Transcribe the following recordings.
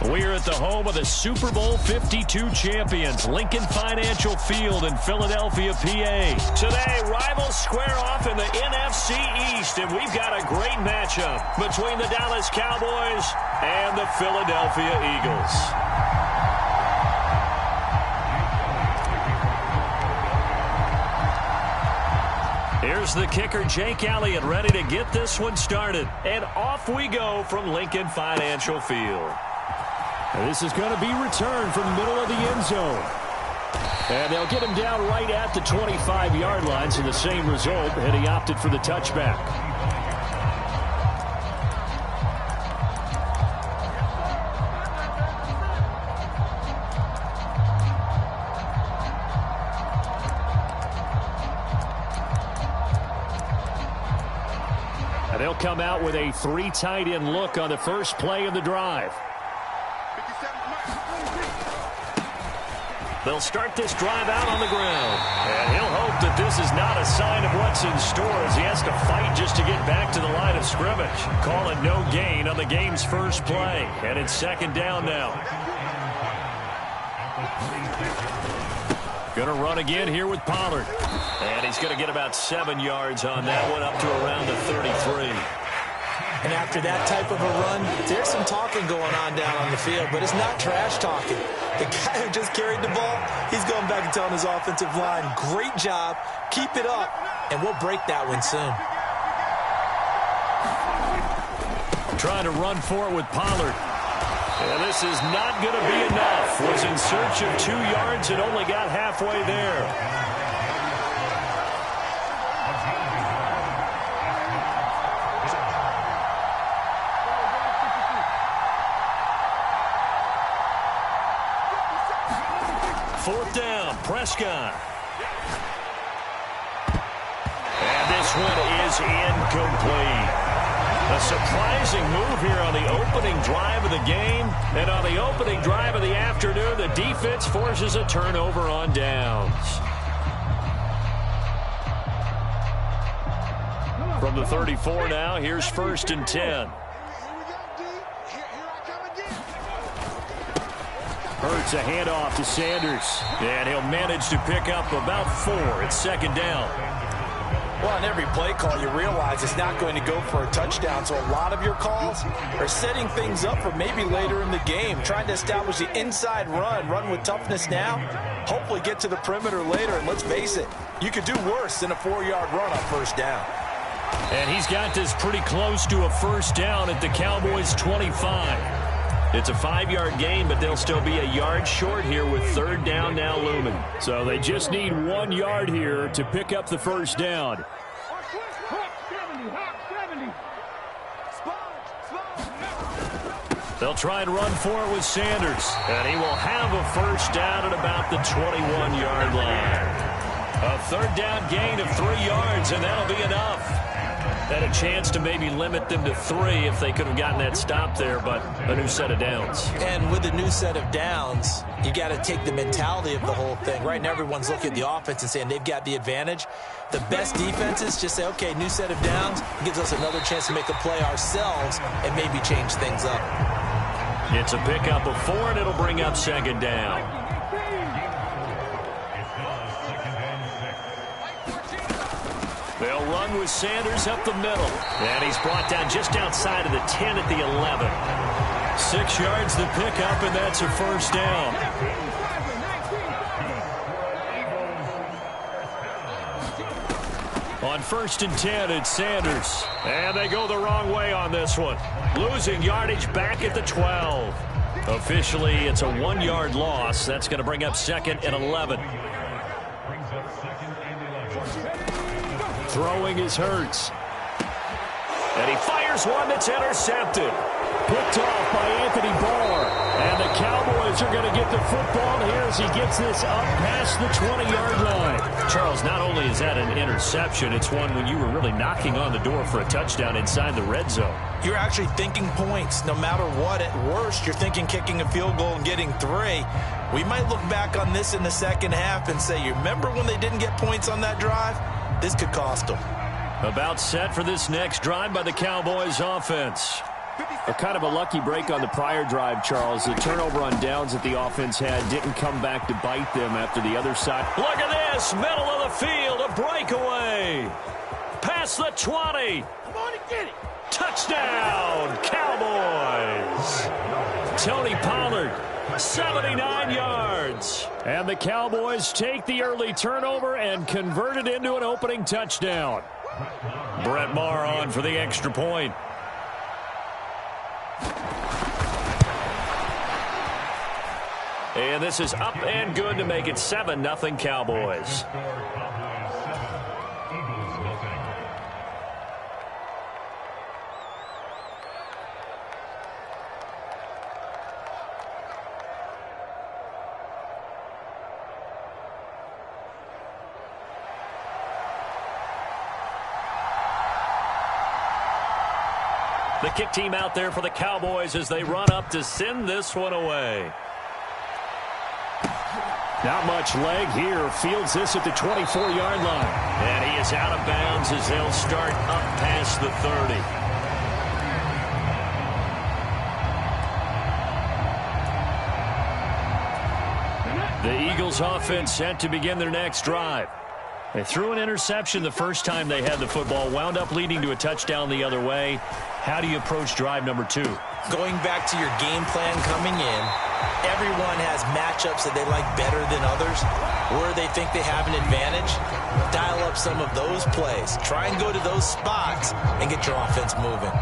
We're at the home of the Super Bowl 52 champions, Lincoln Financial Field in Philadelphia, PA. Today, rivals square off in the NFC East, and we've got a great matchup between the Dallas Cowboys and the Philadelphia Eagles. Here's the kicker, Jake Elliott, ready to get this one started. And off we go from Lincoln Financial Field. This is going to be returned from the middle of the end zone. And they'll get him down right at the 25-yard line, so the same result, and he opted for the touchback. And they'll come out with a 3 tight end look on the first play of the drive. They'll start this drive out on the ground. And he'll hope that this is not a sign of what's in store as he has to fight just to get back to the line of scrimmage. Call it no gain on the game's first play. And it's second down now. Going to run again here with Pollard. And he's going to get about 7 yards on that one, up to around the 33. And after that type of a run, there's some talking going on down on the field, but it's not trash talking. The guy who just carried the ball, he's going back and telling his offensive line, great job, keep it up, and we'll break that one soon. Trying to run for it with Pollard. And this is not going to be enough. Was in search of 2 yards and only got halfway there. Fourth down, Prescott. And this one is incomplete. A surprising move here on the opening drive of the game. And on the opening drive of the afternoon, the defense forces a turnover on downs. From the 34 now, here's 1st and 10. Hurts a handoff to Sanders. And he'll manage to pick up about 4. It's second down. Well, on every play call, you realize it's not going to go for a touchdown. So a lot of your calls are setting things up for maybe later in the game, trying to establish the inside run with toughness now, hopefully get to the perimeter later. And let's face it, you could do worse than a 4-yard run on first down. And he's got this pretty close to a first down at the Cowboys' 25. It's a 5-yard gain, but they'll still be a yard short here with third down now looming. So they just need 1 yard here to pick up the first down. They'll try and run for it with Sanders. And he will have a first down at about the 21-yard line. A third down gain of 3 yards, and that'll be enough. Had a chance to maybe limit them to 3 if they could have gotten that stop there, but a new set of downs. And with a new set of downs, you got to take the mentality of the whole thing. Right now, everyone's looking at the offense and saying they've got the advantage. The best defenses just say, okay, new set of downs gives us another chance to make a play ourselves and maybe change things up. It's a pickup of 4, and it'll bring up second down. They'll run with Sanders up the middle. And he's brought down just outside of the 10 at the 11. 6 yards the pickup, and that's a first down. On 1st and 10, it's Sanders. And they go the wrong way on this one. Losing yardage back at the 12. Officially, it's a 1-yard loss. That's going to bring up 2nd and 11. Throwing is Hurts. And he fires one that's intercepted. Picked off by Anthony Barr. And the Cowboys are going to get the football here as he gets this up past the 20-yard line. Charles, not only is that an interception, it's one when you were really knocking on the door for a touchdown inside the red zone. You're actually thinking points. No matter what, at worst, you're thinking kicking a field goal and getting 3. We might look back on this in the second half and say, you remember when they didn't get points on that drive? This could cost them. About set for this next drive by the Cowboys offense. Kind of a lucky break on the prior drive, Charles. The turnover on downs that the offense had didn't come back to bite them after the other side. Look at this, middle of the field, a breakaway. Past the 20. Come on and get it. Touchdown, Cowboys. Tony Pollard, 79 yards. And the Cowboys take the early turnover and convert it into an opening touchdown. Brett Maher on for the extra point. And this is up and good to make it 7-0 Cowboys. The kick team out there for the Cowboys as they run up to send this one away. Not much leg here. Fields this at the 24-yard line. And he is out of bounds as they'll start up past the 30. The Eagles offense set to begin their next drive. They threw an interception the first time they had the football, wound up leading to a touchdown the other way. How do you approach drive number 2? Going back to your game plan coming in, everyone has matchups that they like better than others, where they think they have an advantage. Dial up some of those plays. Try and go to those spots and get your offense moving.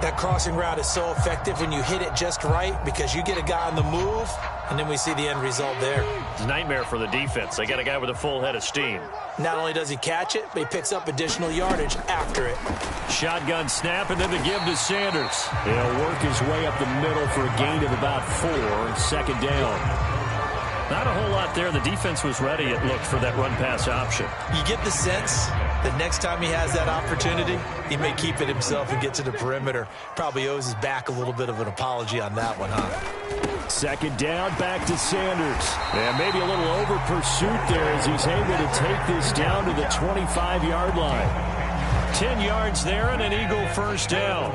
That crossing route is so effective when you hit it just right because you get a guy on the move, and then we see the end result there. It's a nightmare for the defense. They got a guy with a full head of steam. Not only does he catch it, but he picks up additional yardage after it. Shotgun snap, and then the give to Sanders. He'll work his way up the middle for a gain of about 4, second down. Not a whole lot there. The defense was ready, it looked, for that run-pass option. You get the sense that next time he has that opportunity, he may keep it himself and get to the perimeter. Probably owes his back a little bit of an apology on that one, huh? Second down, back to Sanders. And maybe a little over pursuit there as he's able to take this down to the 25-yard line. 10 yards there and an Eagle first down.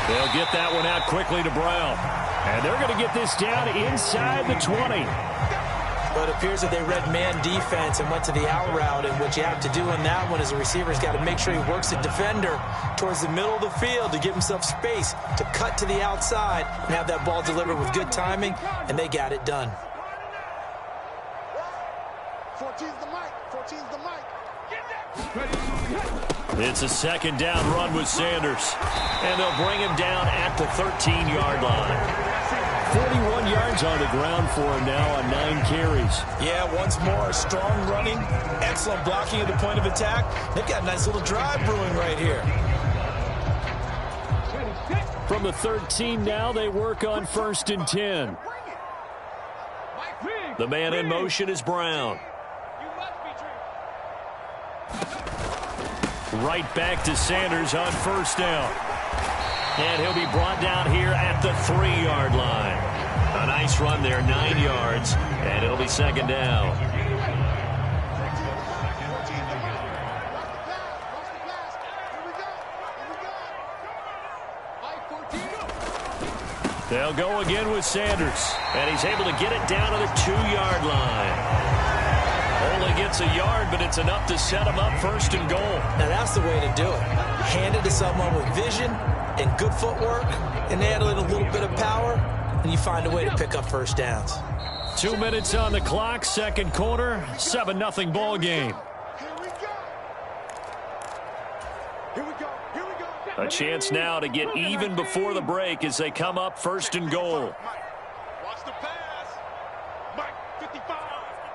They'll get that one out quickly to Brown. And they're going to get this down inside the 20. But it appears that they read man defense and went to the out route. And what you have to do in that one is the receiver's got to make sure he works the defender towards the middle of the field to give himself space to cut to the outside and have that ball delivered with good timing. And they got it done. 14's the mic. 14's the mic. It's a second down run with Sanders. And they'll bring him down at the 13-yard line. 41 yards on the ground for him now on 9 carries. Yeah, once more, strong running, excellent blocking at the point of attack. They've got a nice little drive brewing right here. From the 13 now, they work on 1st and 10. The man in motion is Brown. Right back to Sanders on first down. And he'll be brought down here at the 3-yard line. A nice run there, 9 yards, and it'll be second down. They'll go again with Sanders, and he's able to get it down to the 2-yard line. Only gets a yard, but it's enough to set him up 1st and goal. Now that's the way to do it. Hand it to someone with vision and good footwork, and add in a little bit of power, and you find a way to pick up first downs. 2 minutes on the clock, second quarter, 7-0 ball game. A chance now to get even before the break as they come up 1st and goal. Watch the pass. Mike, 55.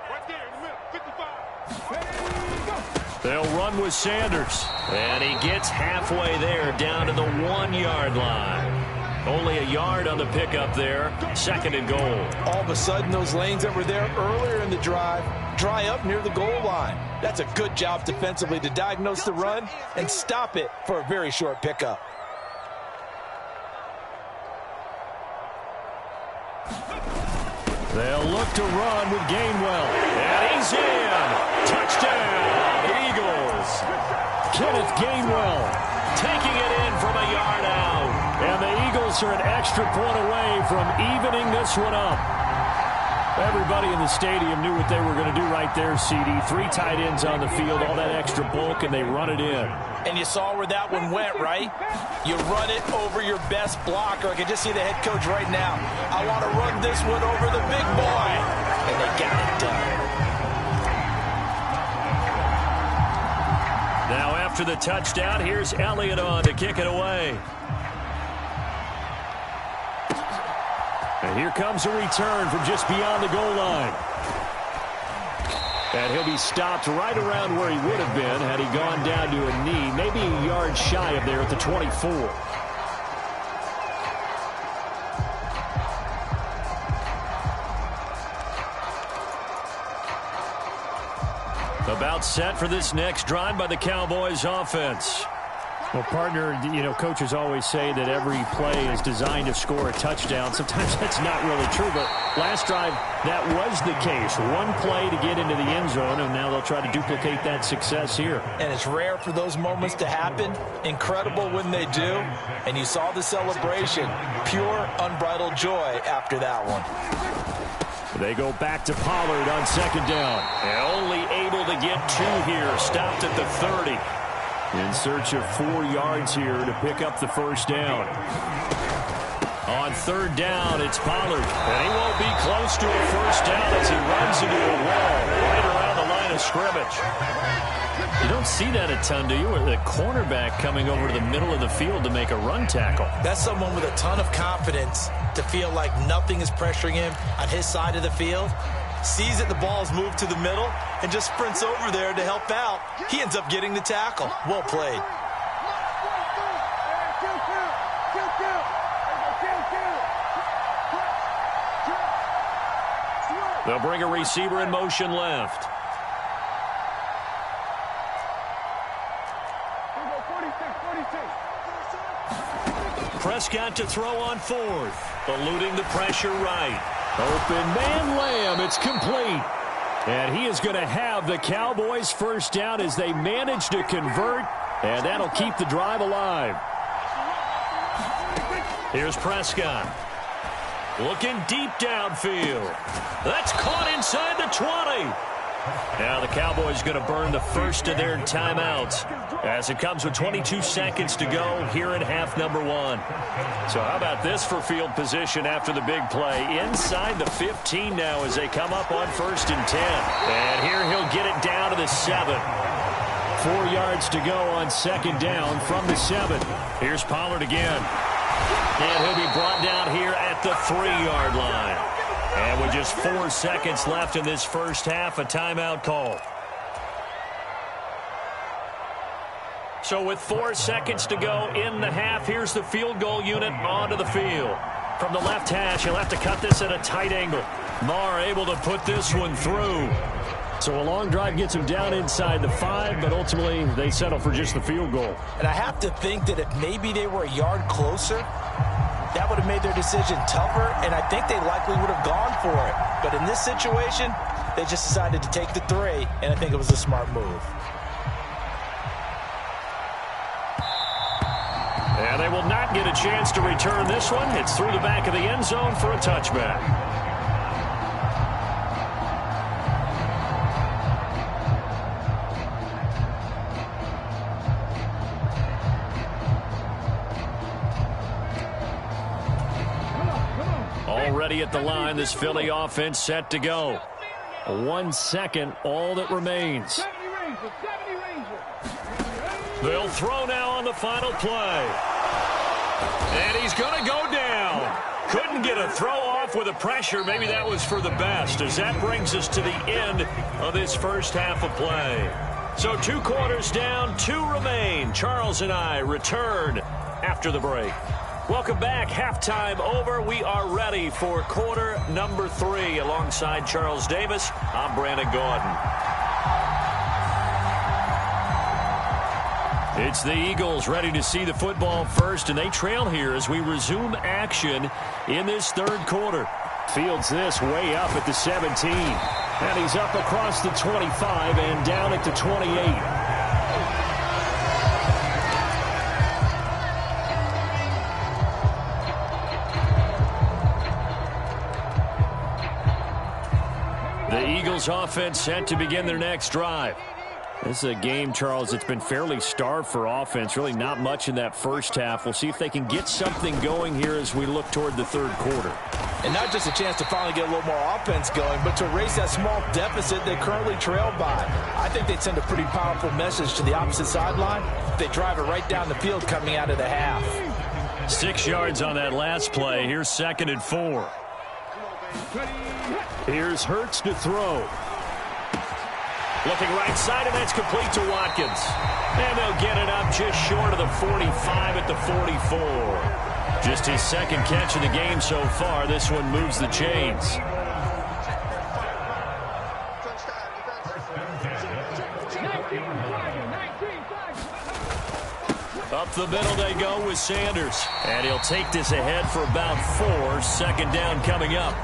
Right there in the middle, 55. They'll run with Sanders. And he gets halfway there, down to the 1-yard line. Only a yard on the pickup there. 2nd and goal. All of a sudden, those lanes that were there earlier in the drive dry up near the goal line. That's a good job defensively to diagnose the run and stop it for a very short pickup. They'll look to run with Gainwell. And he He's in. Touchdown, Eagles. Kenneth Gainwell taking it in from a yard out. And the Eagles are an extra point away from evening this one up. Everybody in the stadium knew what they were going to do right there, CD. 3 tight ends on the field, all that extra bulk, and they run it in. And you saw where that one went, right? You run it over your best blocker. I can just see the head coach right now. I want to run this one over the big boy. And they got it done. Now after the touchdown, here's Elliott on to kick it away. And here comes a return from just beyond the goal line. And he'll be stopped right around where he would have been had he gone down to a knee, maybe a yard shy of there at the 24. About set for this next drive by the Cowboys offense. Well, partner, you know, coaches always say that every play is designed to score a touchdown. Sometimes that's not really true, but last drive, that was the case. One play to get into the end zone, and now they'll try to duplicate that success here. And it's rare for those moments to happen. Incredible when they do. And you saw the celebration. Pure, unbridled joy after that one. They go back to Pollard on second down. And only able to get 2 here. Stopped at the 30. In search of 4 yards here to pick up the first down. On third down, it's Pollard. And he won't be close to a first down as he runs into a wall right around the line of scrimmage. You don't see that a ton, do you? Or the cornerback coming over to the middle of the field to make a run tackle. That's someone with a ton of confidence to feel like nothing is pressuring him on his side of the field. Sees that the ball's moved to the middle and just sprints over there to help out. He ends up getting the tackle. Well played. They'll bring a receiver in motion left. Prescott to throw on fourth. Eluding the pressure right. Open man Lamb. It's complete. And he is going to have the Cowboys first down as they manage to convert. And that'll keep the drive alive. Here's Prescott. Looking deep downfield. That's caught inside the 20. Now the Cowboys going to burn the first of their timeouts as it comes with 22 seconds to go here in half number 1. So how about this for field position after the big play? Inside the 15 now as they come up on 1st and 10. And here he'll get it down to the 7. 4 yards to go on second down from the 7. Here's Pollard again. And he'll be brought down here at the 3-yard line. And with just 4 seconds left in this first half, a timeout call. So with 4 seconds to go in the half, here's the field goal unit onto the field. From the left hash, he'll have to cut this at a tight angle. Marr able to put this one through. So a long drive gets him down inside the 5, but ultimately they settle for just the field goal. And I have to think that if maybe they were a yard closer, that would have made their decision tougher, and I think they likely would have gone for it. But in this situation, they just decided to take the 3, and I think it was a smart move. And they will not get a chance to return this one. It's through the back of the end zone for a touchback. Already at the line, this Philly offense set to go. 1 second, all that remains. They'll throw now on the final play. And he's going to go down. Couldn't get a throw off with the pressure. Maybe that was for the best, as that brings us to the end of this first half of play. So 2 quarters down, 2 remain. Charles and I return after the break. Welcome back. Halftime over. We are ready for quarter number 3. Alongside Charles Davis, I'm Brandon Gordon. It's the Eagles ready to see the football first, and they trail here as we resume action in this third quarter. Fields this way up at the 17. And he's up across the 25 and down at the 28. The Eagles offense set to begin their next drive. This is a game, Charles, that's been fairly starved for offense. Really not much in that first half. We'll see if they can get something going here as we look toward the third quarter. And not just a chance to finally get a little more offense going, but to erase that small deficit they currently trail by. I think they'd send a pretty powerful message to the opposite sideline if they drive it right down the field coming out of the half. 6 yards on that last play. Here's 2nd and 4. Here's Hurts to throw. Looking right side, and that's complete to Watkins. And they'll get it up just short of the 45 at the 44. Just his 2nd catch of the game so far. This one moves the chains. Up the middle they go with Sanders. And he'll take this ahead for about 4. 2nd down coming up.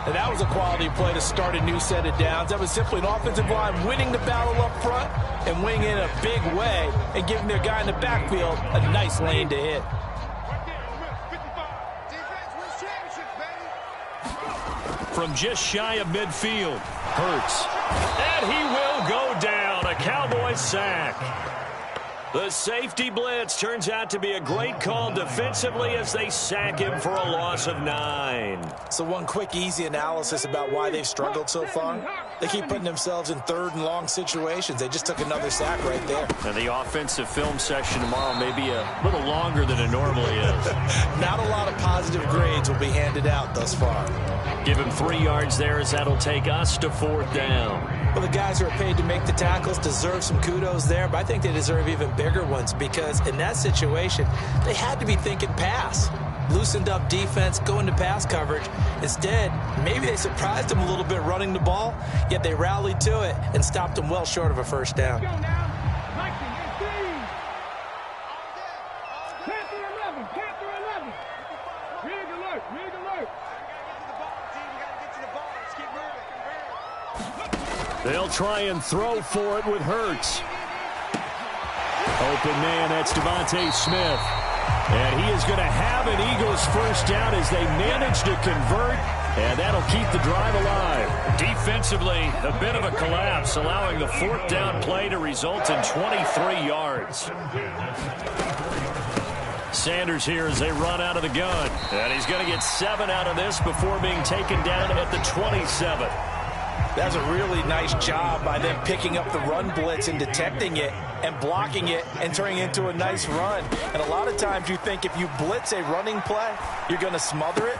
And that was a quality play to start a new set of downs. That was simply an offensive line winning the battle up front and winning in a big way and giving their guy in the backfield a nice lane to hit. From just shy of midfield, Hurts. And he will go down. A Cowboys sack. The safety blitz turns out to be a great call defensively as they sack him for a loss of 9. So one quick, easy analysis about why they've struggled so far. They keep putting themselves in 3rd and long situations. They just took another sack right there. And the offensive film session tomorrow may be a little longer than it normally is. Not a lot of positive grades will be handed out thus far. Give him 3 yards there as that'll take us to 4th down. Well, the guys who are paid to make the tackles deserve some kudos there, but I think they deserve even bigger ones because in that situation, they had to be thinking pass. Loosened up defense, going to pass coverage. Instead, maybe they surprised them a little bit running the ball, yet they rallied to it and stopped them well short of a 1st down. They'll try and throw for it with Hurts. Open man, that's Devontae Smith. And he is going to have an Eagles 1st down as they manage to convert, and that'll keep the drive alive. Defensively, a bit of a collapse, allowing the 4th down play to result in 23 yards. Sanders here as they run out of the gun. And he's going to get 7 out of this before being taken down at the 27. That's a really nice job by them picking up the run blitz and detecting it and blocking it and turning it into a nice run. And a lot of times you think if you blitz a running play, you're going to smother it.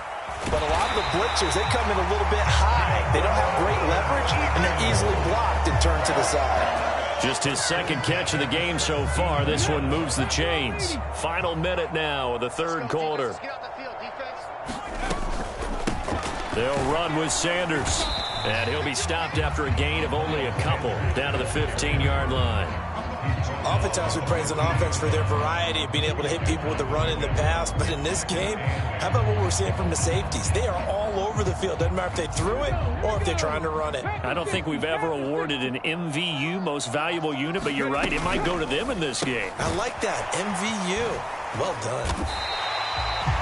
But a lot of the blitzers, they come in a little bit high. They don't have great leverage, and they're easily blocked and turned to the side. Just his 2nd catch of the game so far. This one moves the chains. Final minute now of the 3rd quarter. They'll run with Sanders. And he'll be stopped after a gain of only a couple down to the 15-yard line. Oftentimes we praise an offense for their variety of being able to hit people with the run in the pass. But in this game, how about what we're seeing from the safeties? They are all over the field. Doesn't matter if they threw it or if they're trying to run it. I don't think we've ever awarded an MVU, most valuable unit, but you're right. It might go to them in this game. I like that. MVU. Well done.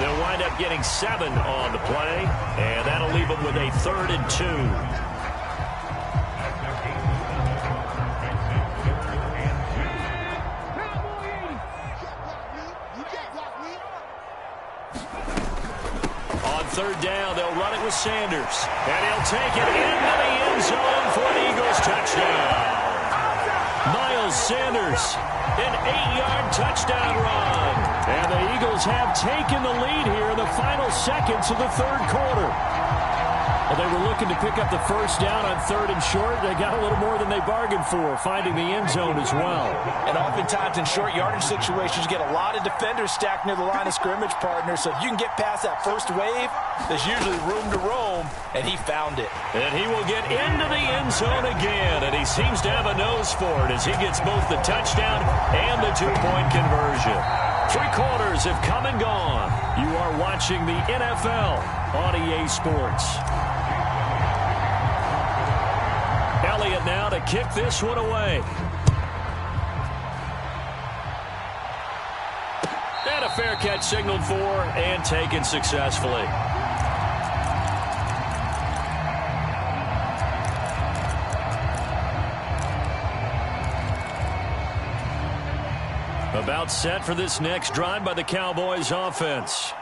They'll wind up getting 7 on the play, and that'll leave them with a 3rd and 2. On 3rd down, they'll run it with Sanders, and he'll take it into the end zone for an Eagles touchdown. Miles Sanders, an 8-yard touchdown run. And the Eagles have taken the lead here in the final seconds of the 3rd quarter. Well, they were looking to pick up the 1st down on 3rd and short. They got a little more than they bargained for, finding the end zone as well. And oftentimes in short yardage situations, you get a lot of defenders stacked near the line of scrimmage, partner. So if you can get past that first wave, there's usually room to roam, and he found it. And he will get into the end zone again, and he seems to have a nose for it as he gets both the touchdown and the 2-point conversion. Three quarters have come and gone. You are watching the NFL on EA Sports. Elliott now to kick this one away. And a fair catch signaled for and taken successfully. About set for this next drive by the Cowboys offense.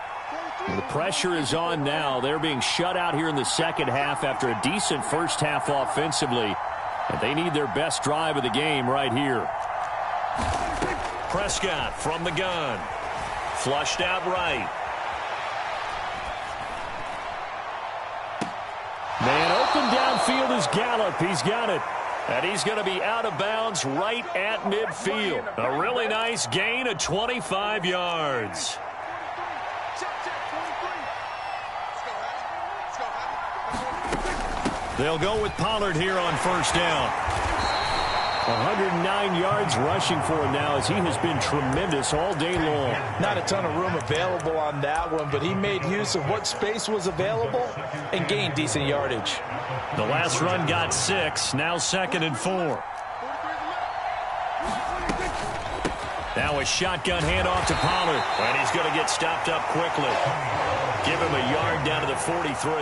The pressure is on now. They're being shut out here in the second half after a decent first half offensively. And they need their best drive of the game right here. Prescott from the gun. Flushed out right. Man open downfield is Gallup. He's got it. And he's going to be out of bounds right at midfield. A really nice gain of 25 yards. They'll go with Pollard here on first down. 109 yards rushing for him now as he has been tremendous all day long. Not a ton of room available on that one, but he made use of what space was available and gained decent yardage. The last run got 6, now 2nd and 4. Now a shotgun handoff to Pollard, and he's going to get stopped up quickly. Give him a yard down to the 43.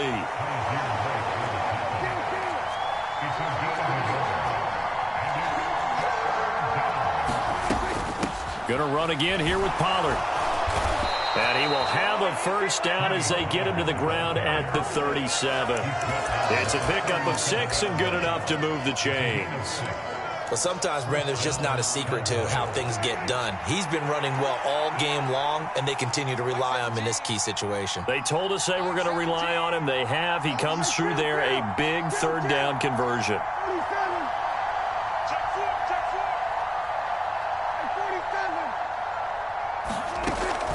Going to run again here with Pollard. And he will have a first down as they get him to the ground at the 37. It's a pickup of 6 and good enough to move the chains. Well, sometimes, Brandon, there's just not a secret to how things get done. He's been running well all game long, and they continue to rely on him in this key situation. They told us they were going to rely on him. They have. He comes through there, a big third down conversion.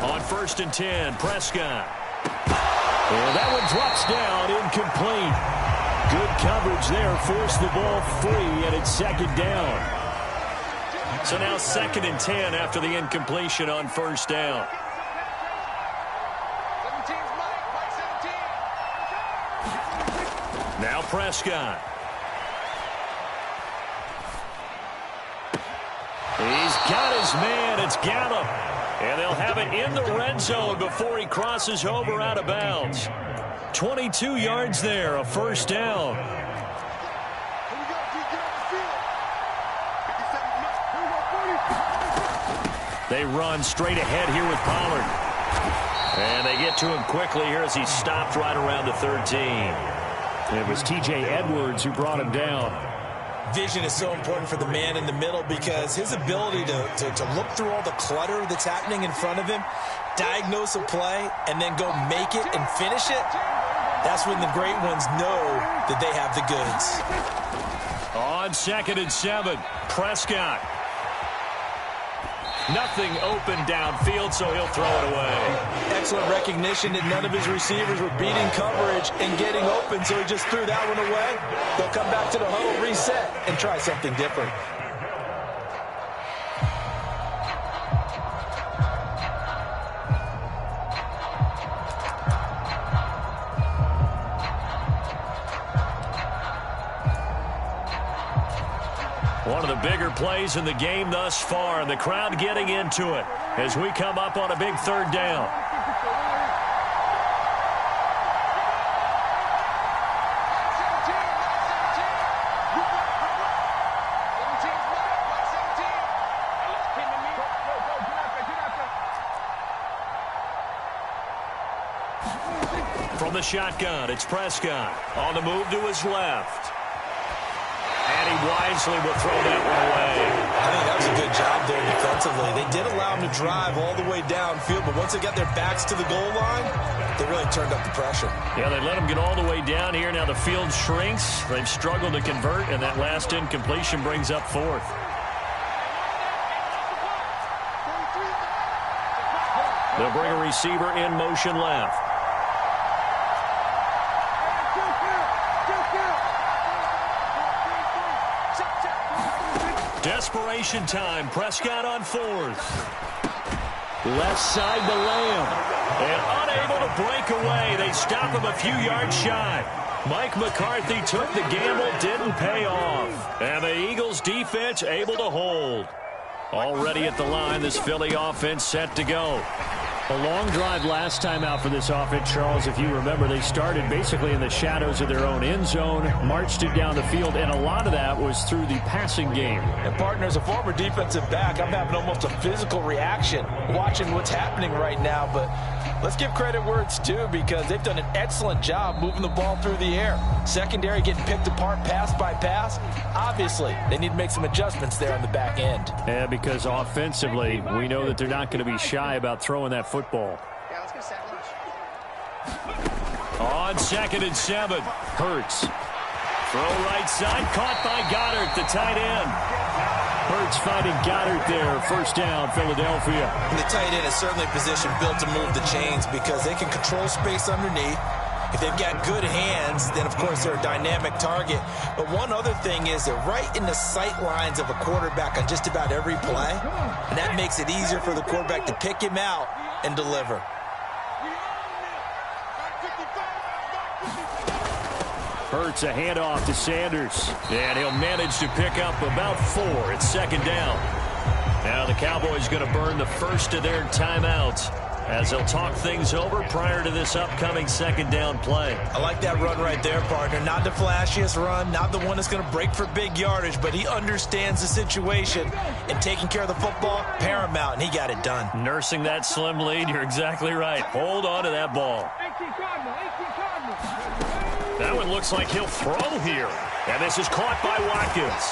On 1st and 10, Prescott. And that one drops down, incomplete. Good coverage there, forced the ball free, and it's 2nd down. So now 2nd and 10 after the incompletion on first down. Now Prescott. He's got his man, it's Gallup. And they'll have it in the red zone before he crosses over out of bounds. 22 yards there, a first down. They run straight ahead here with Pollard. And they get to him quickly here as he stopped right around the 13. It was T.J. Edwards who brought him down. Vision is so important for the man in the middle because his ability to look through all the clutter that's happening in front of him, diagnose a play, and then go make it and finish it, that's when the great ones know that they have the goods. On 2nd and 7, Prescott. Nothing open downfield, so he'll throw it away. Excellent recognition that none of his receivers were beating coverage and getting open, so he just threw that one away. They'll come back to the huddle, reset, and try something different. One of the bigger plays in the game thus far, and the crowd getting into it as we come up on a big third down. From the shotgun, it's Prescott on the move to his left. And he wisely will throw that one away. I think that was a good job there defensively. They did allow him to drive all the way downfield, but once they got their backs to the goal line, they really turned up the pressure. Yeah, they let him get all the way down here. Now the field shrinks. They've struggled to convert, and that last incompletion brings up 4th. They'll bring a receiver in motion left. Desperation time. Prescott on 4th. Left side to Lamb. And unable to break away. They stop him a few yards shy. Mike McCarthy took the gamble, didn't pay off. And the Eagles defense able to hold. Already at the line, this Philly offense set to go. A long drive last time out for this offense, Charles. If you remember, they started basically in the shadows of their own end zone, marched it down the field, and a lot of that was through the passing game. And, partner, as a former defensive back, I'm having almost a physical reaction watching what's happening right now. But let's give credit where it's due, because they've done an excellent job moving the ball through the air. Secondary getting picked apart pass by pass. Obviously, they need to make some adjustments there on the back end. Yeah, because offensively, we know that they're not going to be shy about throwing that football. Yeah, let's go sack lunch. On 2nd and 7, Hurts. Throw right side, caught by Goddard, the tight end. Hurts finding Goddard there. First down, Philadelphia. And the tight end is certainly a position built to move the chains, because they can control space underneath. If they've got good hands, then, of course, they're a dynamic target. But one other thing is they're right in the sight lines of a quarterback on just about every play. And that makes it easier for the quarterback to pick him out and deliver. Hurts a handoff to Sanders. And he'll manage to pick up about 4. It's 2nd down. Now the Cowboys going to burn the first of their timeouts, as they'll talk things over prior to this upcoming 2nd down play. I like that run right there, partner. Not the flashiest run, not the one that's going to break for big yardage, but he understands the situation, and taking care of the football, paramount, and he got it done. Nursing that slim lead, you're exactly right. Hold on to that ball. That one looks like he'll throw here. And this is caught by Watkins.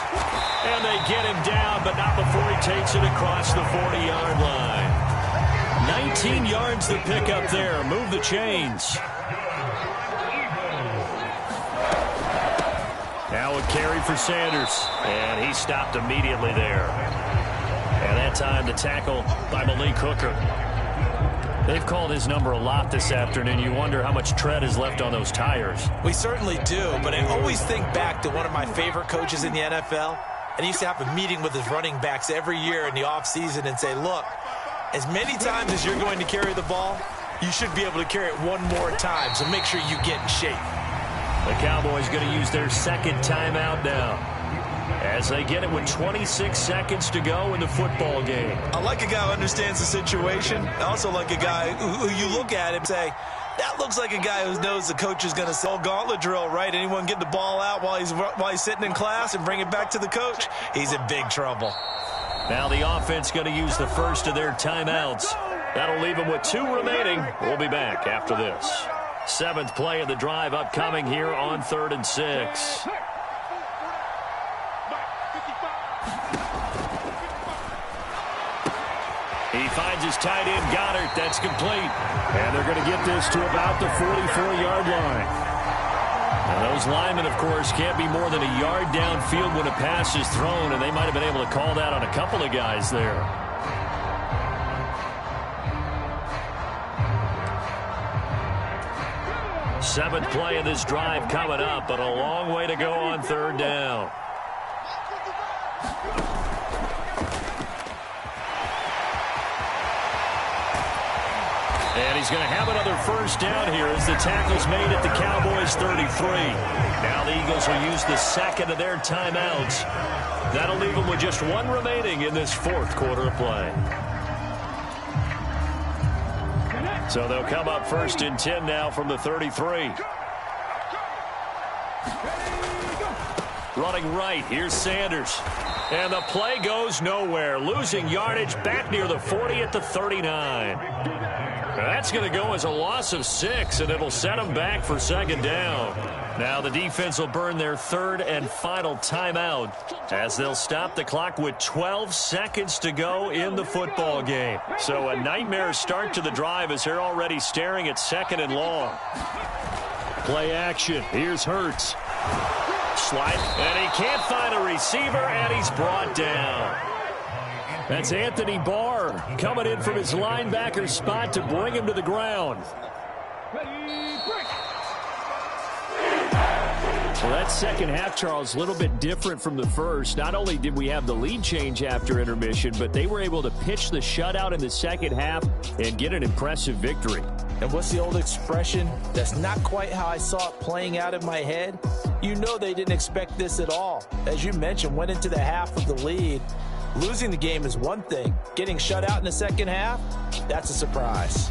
And they get him down, but not before he takes it across the 40-yard line. 19 yards to pick up there. Move the chains. Now a carry for Sanders. And he stopped immediately there. And that time to tackle by Malik Hooker. They've called his number a lot this afternoon. You wonder how much tread is left on those tires. We certainly do, but I always think back to one of my favorite coaches in the NFL. And he used to have a meeting with his running backs every year in the offseason and say, look, as many times as you're going to carry the ball, you should be able to carry it one more time, so make sure you get in shape. The Cowboys going to use their 2nd timeout now, as they get it with 26 seconds to go in the football game. I like a guy who understands the situation. I also like a guy who you look at and say, that looks like a guy who knows the coach is going to say, gauntlet drill, right? Anyone get the ball out while he's sitting in class and bring it back to the coach? He's in big trouble. Now the offense going to use the first of their timeouts. That'll leave them with 2 remaining. We'll be back after this. 7th play of the drive upcoming here on 3rd and 6. He finds his tight end, Goddard. That's complete. And they're going to get this to about the 44-yard line. And those linemen, of course, can't be more than a yard downfield when a pass is thrown, and they might have been able to call that on a couple of guys there. Seventh play of this drive coming up, but a long way to go on 3rd down. And he's going to have another first down here as the tackle's made at the Cowboys' 33. Now the Eagles will use the 2nd of their timeouts. That'll leave them with just 1 remaining in this 4th quarter of play. So they'll come up 1st and 10 now from the 33. Running right, here's Sanders. And the play goes nowhere. Losing yardage back near the 40 at the 39. That's going to go as a loss of 6, and it'll set them back for 2nd down. Now the defense will burn their 3rd and final timeout as they'll stop the clock with 12 seconds to go in the football game. So a nightmare start to the drive as they're already staring at 2nd and long. Play action. Here's Hurts. Slide, and he can't find a receiver, and he's brought down. That's Anthony Barr coming in from his linebacker spot to bring him to the ground. Well, that second half, Charles, a little bit different from the first. Not only did we have the lead change after intermission, but they were able to pitch the shutout in the second half and get an impressive victory. And what's the old expression? That's not quite how I saw it playing out in my head. You know they didn't expect this at all. As you mentioned, went into the half of the lead. Losing the game is one thing. Getting shut out in the second half, that's a surprise.